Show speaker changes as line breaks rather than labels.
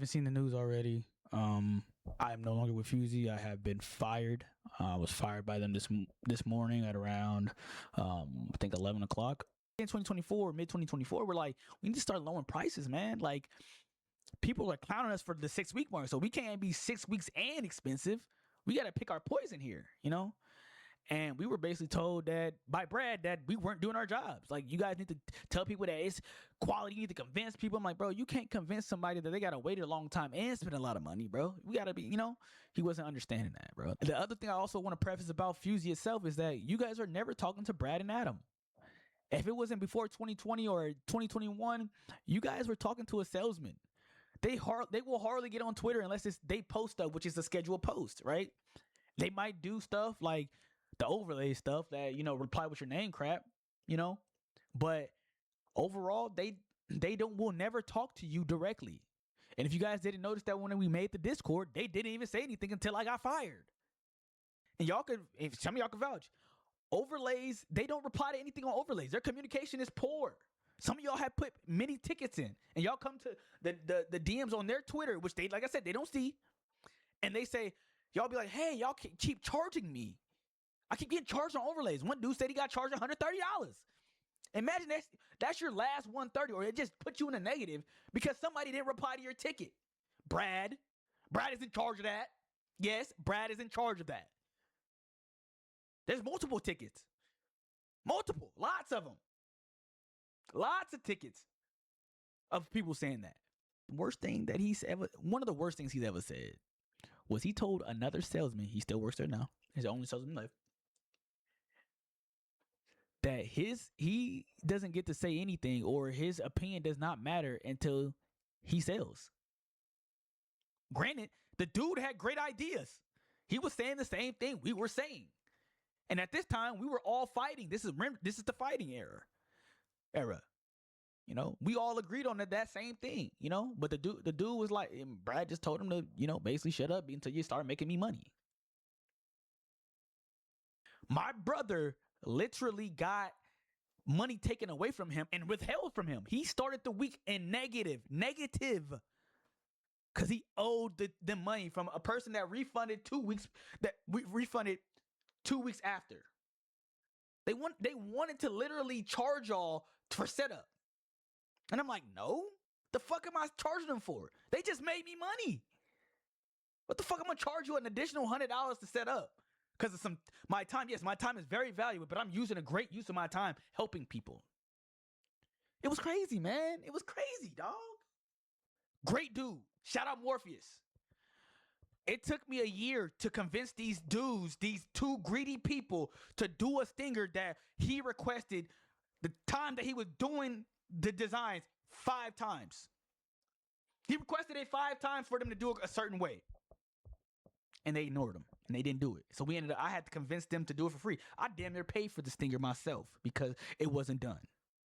I've seen the news already. I am no longer with Fusey. I have been fired. I was fired by them this morning at around I think 11 o'clock. In 2024, mid 2024, we're like, we need to start lowering prices, man. Like, people are clowning us for the 6-week mark, so we can't be 6 weeks and expensive. We got to pick our poison here, you know. And we were basically told that by Brad that we weren't doing our jobs. Like, you guys need to tell people that it's quality. You need to convince people. I'm like, bro, you can't convince somebody that they got to wait a long time and spend a lot of money, bro. We got to be, you know, he wasn't understanding that, bro. The other thing I also want to preface about Fusey itself is that you guys are never talking to Brad and Adam. If it wasn't before 2020 or 2021, you guys were talking to a salesman. They will hardly get on Twitter unless they post stuff, which is a scheduled post, right? They might do stuff like the overlay stuff that, you know, reply with your name crap, you know, but overall they will never talk to you directly. And if you guys didn't notice that when we made the Discord, they didn't even say anything until I got fired. And if some of y'all can vouch, overlays, they don't reply to anything on overlays. Their communication is poor. Some of y'all have put many tickets in, and y'all come to the DMs on their Twitter, which they, like I said, they don't see, and they say, y'all be like, hey, y'all keep charging me. I keep getting charged on overlays. One dude said he got charged $130. Imagine that's your last 130, or it just put you in a negative because somebody didn't reply to your ticket. Brad is in charge of that. Yes, Brad is in charge of that. There's multiple tickets. Lots of them. Lots of tickets of people saying that. One of the worst things he's ever said was he told another salesman, he still works there now, his only salesman left, that he doesn't get to say anything or his opinion does not matter until he sells. Granted, the dude had great ideas. He was saying the same thing we were saying. And at this time, we were all fighting. This is the fighting era. You know, we all agreed on that same thing, you know, but the dude was like, Brad just told him to, you know, basically shut up until you start making me money. My brother literally got money taken away from him and withheld from him. He started the week in negative, because he owed the money from a person that refunded 2 weeks, that we refunded 2 weeks after. They wanted to literally charge y'all for setup. And I'm like, no, the fuck am I charging them for? They just made me money. What the fuck am I gonna charge you an additional $100 to set up? Because of my time. Yes, my time is very valuable, but I'm using a great use of my time helping people. It was crazy, man. It was crazy, dog. Great dude. Shout out Morpheus. It took me a year to convince these dudes, these two greedy people, to do a stinger that he requested the time that he was doing the designs 5 times. He requested it 5 times for them to do it a certain way. And they ignored him. And they didn't do it. So I had to convince them to do it for free. I damn near paid for the stinger myself because it wasn't done.